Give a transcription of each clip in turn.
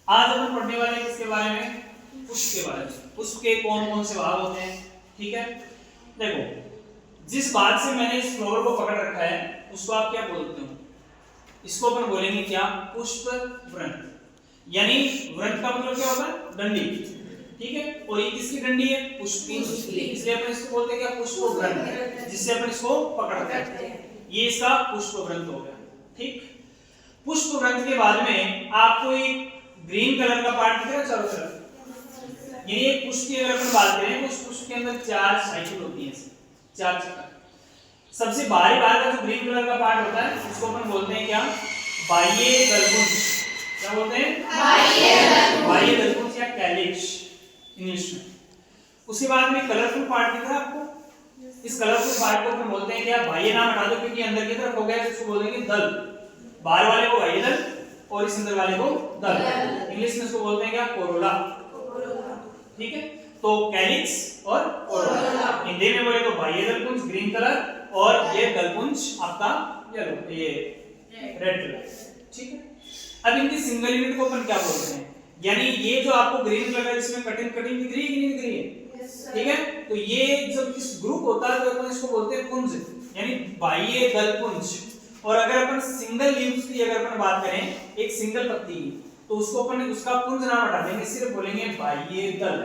आज अपन पढ़ने वाले हैं किसके बारे में? पुष्प के बारे में। पुष्प के कौन कौन से भाग होते हैं, ठीक है। देखो, जिस बात से मैंने इस फ्लावर को पकड़ रखा है उसको आप क्या बोलते हो? इसको अपन बोलेंगे क्या? पुष्प वृंत। यानी वृंत का मतलब क्या होता है? डंडी, ठीक है। और ये किसकी डंडी है? पुष्प की, इसलिए अपन इसको बोलते हैं क्या? पुष्प वृंत, जिससे अपन इसको पकड़ते हैं। ये इसका पुष्प वृंत हो गया, ठीक। पुष्प वृंत के बाद में आपको एक ग्रीन कलर का पार्ट दिख रहा है चारों तरफ। यानी एक पुष्प की अगर अपन बात करें तो उस पुष्प के अंदर 4 साइकिल होती है, 4 चक्कर। सबसे बाहरी बाहर का जो ग्रीन कलर का पार्ट होता है उसको अपन बोलते हैं क्या? बाह्य दलपुंज। क्या बोलते हैं? बाह्य दलपुंज या कैलिक्स इंग्लिश में। उसके बाद में कलरफुल पार्ट दिख रहा है आपको। इस कलरफुल पार्ट को अपन बोलते हैं क्या? बाह्य नाम हटा दो क्योंकि अंदर की तरफ हो गया तो इसको बोलेंगे दल। बाहर वाले को बाह्य दल और इस अंदर वाले को दल। इंग्लिश में इसको बोलते हैं क्या? कोरोला, ठीक है। तो कैलिक्स और कोरोला। हिंदी में बोले तो बाह्य दलपुंज ग्रीन कलर और ये दलपुंज आपका येलो, ये रेड कलर, ठीक है। अब इनकी सिंगल यूनिट को अपन क्या बोलते हैं? यानी ये जो आपको ग्रीन कलर है इसमें कटिंग कटिंग दिख रही है कि नहीं दिख रही है? ठीक है। तो ये जब इस ग्रुप होता है तो अपन इसको बोलते हैं पुंज, यानी बाह्य दलपुंज। और अगर अपन सिंगल लीव्स की अगर अपन बात करें, एक सिंगल पत्ती की, तो उसको अपन उसका पुंज नाम हटा देंगे, सिर्फ बोलेंगे बाह्य दल।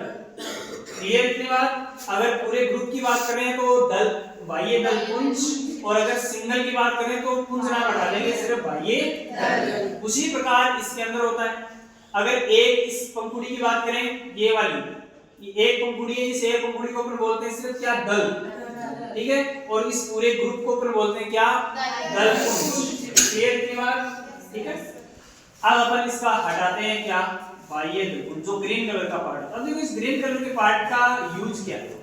क्लियर इतनी बात? अगर पूरे ग्रुप की बात करें तो दल, बाह्य दल पुंज, और अगर सिंगल की बात करें तो पुंज नाम हटा देंगे, सिर्फ बाह्य दल। उसी प्रकार इसके अंदर होता है। अगर एक इस पंखुड़ी की बात करें, ये वाली एक पंखुड़ी है, इस एक पंखुड़ी को अपन बोलते हैं सिर्फ क्या? दल, ठीक है। और इस पूरे ग्रुप को अपन बोलते हैं क्या? दलपुंज। क्लियर इतनी बात? ठीक है। अब अपन इसका हटाते हैं क्या? बाह्य दलपुंज, जो ग्रीन कलर का पार्ट। अब देखो इस ग्रीन कलर के पार्ट का यूज क्या है?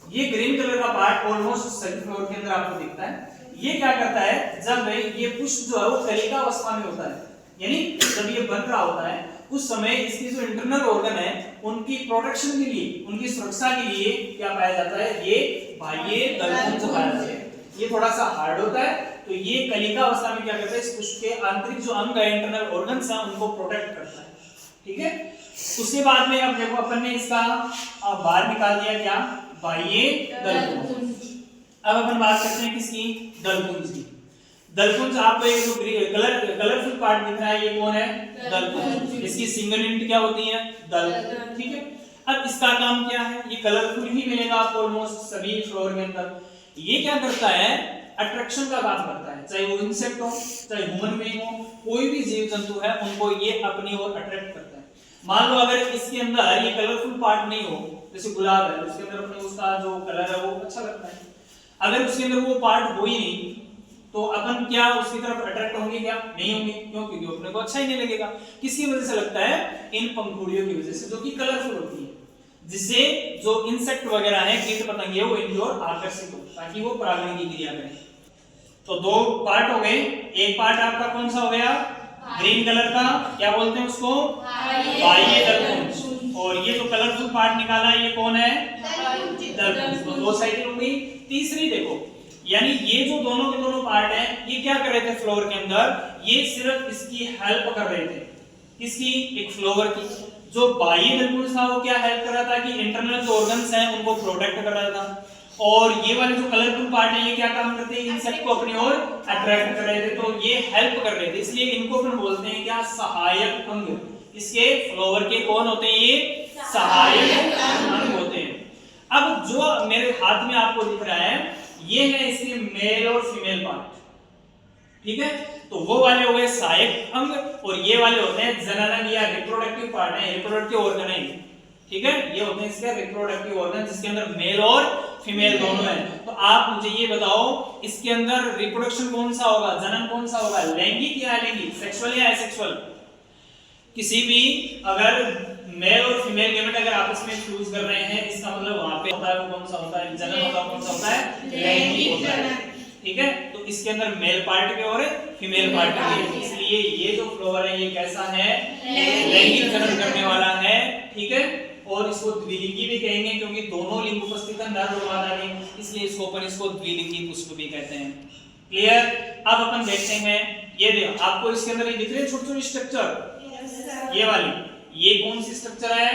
ये ग्रीन कलर का पार्ट ऑलमोस्ट सभी फ्लावर के अंदर आपको दिखता है। ये क्या करता है? जब ये पुष्प जो है वो कलिका अवस्था में होता है, यानी जब ये बन रहा होता है उस समय इसकी जो इंटरनल ऑर्गन है उनकी प्रोटेक्शन के लिए, उनकी सुरक्षा के लिए क्या पाया जाता है? ये बाह्य दलपुंज पाया जाता है। ये थोड़ा सा हार्ड होता है, तो ये कलिका अवस्था में क्या करता है? इस पुष्प के आंतरिक जो अंग है, इंटरनल ऑर्गन्स हैं, उनको प्रोटेक्ट करता है, ठीक है। उसके बाद में अब देखो अपन ने इसका बाहर निकाल दिया क्या? बाह्य दलपुंज। अब अपन बात करते हैं किसकी? दलपुंज की। दलपुंज आपको एक जो कलरफुल पार्ट दिख रहा है, ये कौन है? दलपुंज। इसकी सिंगल यूनिट क्या होती है? दल, ठीक है। अब इसका काम क्या है? ये कलरफुल ही मिलेगा आपको ऑलमोस्ट सभी फ्लावर के अंदर। ये क्या करता है? अट्रैक्शन का काम करता है, चाहे वो इंसेक्ट हो, चाहे ह्यूमन बीइंग हो, कोई भी जीव जंतु है उनको ये अपनी ओर अट्रैक्ट करता है। मान लो अगर इसके अंदर ये कलरफुल पार्ट नहीं हो, जैसे गुलाब है, उसके अंदर अपने उसका जो कलर है वो अच्छा लगता है, अगर उसके अंदर वो पार्ट हो ही नहीं तो अपन क्या उसकी तरफ अट्रैक्ट होंगे? क्या नहीं होंगे? क्यों? क्योंकि अपने को अच्छा ही नहीं लगेगा। किसकी वजह से लगता है? इन पंखुड़ियों की वजह से, जो कि कलरफुल होती है, जिससे जो इंसेक्ट वगैरह है, कीट पतंगे, वो इनकी ओर आकर्षित हो ताकि वो परागण की क्रिया करें। तो दो पार्ट हो गए। एक पार्ट आपका कौन सा हो गया? ग्रीन कलर का, क्या बोलते हैं उसको? बाह्य दलपुंज। और ये जो कलरफुल पार्ट निकाला ये कौन है? दलपुंज। तो दो साइकिल हो गई। तीसरी देखो, यानी ये जो दोनों के दोनों पार्ट हैं, ये क्या कर रहे थे फ्लावर के अंदर? ये सिर्फ इसकी हेल्प कर रहे थे। किसकी? एक फ्लावर की। जो बाह्य दलपुंज था वो क्या हेल्प कर रहा था? कि इंटरनल जो ऑर्गन्स हैं उनको प्रोटेक्ट कर रहा था। और ये वाले जो कलरफुल पार्ट है ये क्या काम करते हैं? इंसेक्ट को अपनी ओर अट्रैक्ट कर रहे थे, तो ये हेल्प कर रहे थे, इसलिए इनको अपन बोलते हैं क्या? सहायक अंग। इसके फ्लावर के कौन होते हैं? ये सहायक अंग होते हैं। अब जो मेरे हाथ में आपको दिख रहा है ये है इसके मेल और फीमेल पार्ट, ठीक है। तो वो वाले हो गए सहायक अंग और ये वाले होते हैं जनन या रिप्रोडक्टिव पार्ट है, रिप्रोडक्टिव ऑर्गन है, ठीक है। ये होते हैं इसके रिप्रोडक्टिव ऑर्गन जिसके अंदर मेल और फीमेल दोनों है। तो आप मुझे ये बताओ इसके अंदर रिप्रोडक्शन कौन सा होगा? जनन कौन सा होगा? लैंगिक या अलैंगिक, सेक्सुअल या एसेक्सुअल? किसी भी अगर मेल और फीमेल गैमेट अगर आपस में फ्यूज कर रहे हैं, इसका मतलब वहां पे होता है वो कौन सा होता है? जनन होता है, कौन सा होता है? लैंगिक होता है, ठीक है। तो इसके अंदर मेल पार्ट भी और फीमेल पार्ट भी, इसलिए ये जो फ्लावर है ये कैसा है? लैंगिक जनन करने वाला है, ठीक है। और इसको द्विलिंगी भी कहेंगे क्योंकि दोनों लिंग उपस्थित है, नर और मादा में, इसलिए इसको अपन इसको द्विलिंगी पुष्प भी कहते हैं। क्लियर? अब अपन देखते हैं, ये देखो आपको इसके अंदर ये दिख रहे हैं छोटे छोटे स्ट्रक्चर, ये वाली, ये कौन सी स्ट्रक्चर है?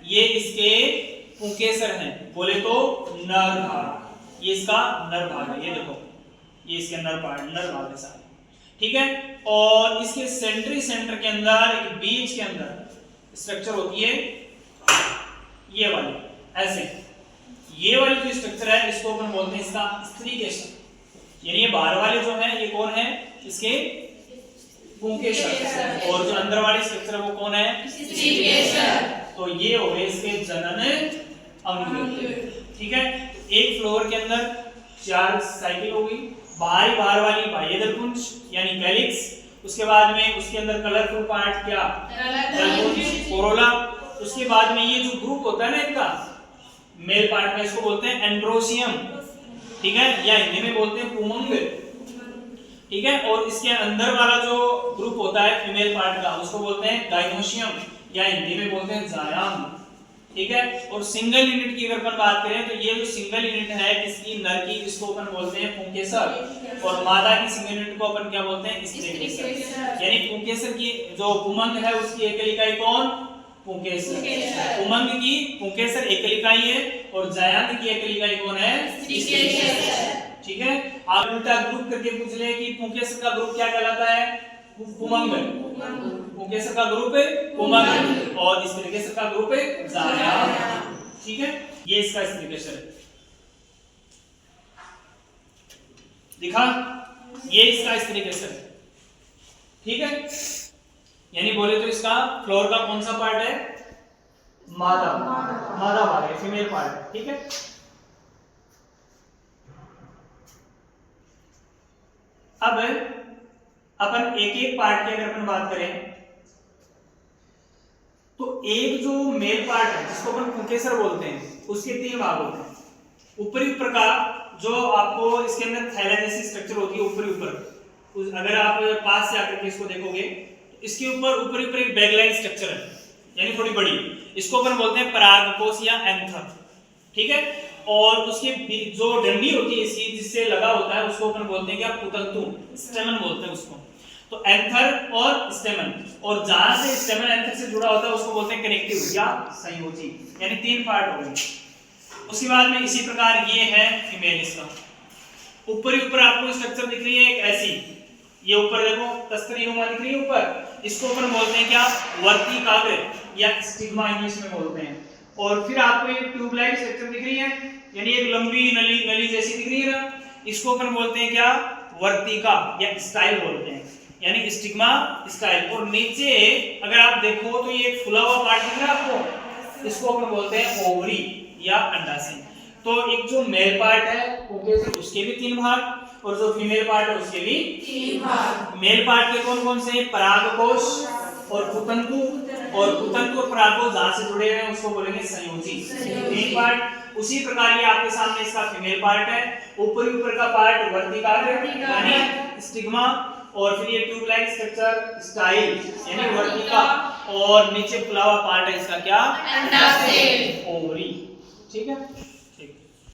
ये इसके पुंकेसर है, बोले तो नर भाग। ये इसका नर भाग है, ये देखो, ये इसके नर भाग है सारे, ठीक है। और इसके सेंटर के अंदर, एक बीच के अंदर स्ट्रक्चर होती है ये वाली, ऐसे। ये वाली जो स्ट्रक्चर है इसको अपन बोलते हैं इसका स्त्रीकेशर, यानी ये बाहर वाले जो है ये कौन है? इसके पुंकेसर, और जो अंदर वाली स्ट्रक्चर है वो कौन है? स्त्रीकेशर। तो ये हो गए इसके जनन अंग, ठीक है। एक फ्लोर के अंदर 4 साइकिल होगी, बाहर वाली बाह्यदलपुंज यानी कैलिक्स, उसके बाद में उसके अंदर कलरफुल पार्ट क्या? दलपुंज, कोरोला। उसके बाद में ये जो ग्रुप होता है ना इनका मेल पार्ट में, इसको बोलते हैं एंड्रोसियम, ठीक है, या हिंदी में बोलते हैं पुमंग, ठीक है। और इसके अंदर वाला जो ग्रुप होता है फीमेल पार्ट का उसको बोलते हैं गाइनोशियम, या हिंदी में बोलते हैं जायांग, ठीक है। और सिंगल यूनिट की अगर अपन बात करें तो ये जो सिंगल यूनिट है किसकी? नर की, इसको अपन बोलते हैं पुंकेसर, और मादा की सिंगल यूनिट को अपन क्या बोलते हैं? स्त्रीकेशर। यानी पुंकेसर की जो पुमंग है उसकी एकल इकाई कौन? पुंकेसर। पुमंग की पुंकेसर एकल इकाई है, और जायांग की एकल इकाई कौन है? स्त्रीकेशर, ठीक है। आप उल्टा ग्रुप करके पूछ ले कि पुंकेसर का ग्रुप क्या कहलाता है? पुमंग। पुंकेसर का ग्रुप है पुमंग, और स्त्रीकेशर का ग्रुप है जायांग, ठीक है। ये इसका स्त्रीकेशर है, दिखा, ये इसका स्त्रीकेशर है, ठीक है। यानी बोले तो इसका फ्लोर का कौन सा पार्ट है? मादा भाग है, फीमेल पार्ट है, ठीक है। अब अपन एक पार्ट की अगर अपन बात करें तो एक जो मेल पार्ट है जिसको अपन पुंकेसर बोलते हैं उसके 3 भाग होते हैं। ऊपरी ऊपर का जो आपको इसके अंदर थैला जैसी स्ट्रक्चर होती है ऊपरी ऊपर, अगर आप पास से आकर के इसको देखोगे तो इसके ऊपर एक बैग लाइन स्ट्रक्चर है, यानी थोड़ी बड़ी, इसको अपन बोलते हैं परागकोश या एंथर, ठीक है। और उसके जो डंडी होती है इसकी जिससे लगा होता है उसको अपन बोलते हैं क्या? पुतंतु, स्टेमन बोलते हैं उसको। तो एंथर और स्टेमन, और जहां से स्टेमन एंथर से जुड़ा होता है उसको बोलते हैं कनेक्टिव या संयोजी, यानी 3 पार्ट हो गए। उसके बाद में इसी प्रकार ये है फीमेल, इसका ऊपर आपको स्ट्रक्चर दिख रही है एक ऐसी, ये ऊपर देखो तस्तरी नुमा दिख रही है ऊपर, इसको अपन बोलते हैं क्या? वर्तिकाग्र या स्टिग्मा इंग्लिश में बोलते हैं। और फिर आपको एक ट्यूबलाइट स्ट्रक्चर दिख रही है, यानी एक लंबी नली जैसी दिख रही है ना, इसको अपन बोलते हैं क्या? वर्तिका या स्टाइल बोलते हैं, यानी स्टिग्मा स्टाइल। और नीचे अगर आप देखो तो ये एक फुला हुआ पार्ट दिख रहा है आपको, इसको अपन बोलते हैं ओवरी या अंडाशय। तो एक जो मेल पार्ट है उसके भी 3 भाग, और जो फीमेल पार्ट है उसके भी 3 भाग। मेल पार्ट के कौन कौन से? परागकोश और पुतंतु, और पुतंतु और परागकोश जहां से जुड़े हुए हैं उसको बोलेंगे संयोजी, 3 पार्ट। उसी प्रकार ये आपके सामने इसका फीमेल पार्ट है, ऊपर का पार्ट वर्तिकाग्र यानी स्टिग्मा, और फिर ये ट्यूब लाइक स्ट्रक्चर स्टाइल यानी वर्तिका, और नीचे फुला हुआ पार्ट है इसका क्या? अंडाशय, ओवरी, ठीक है।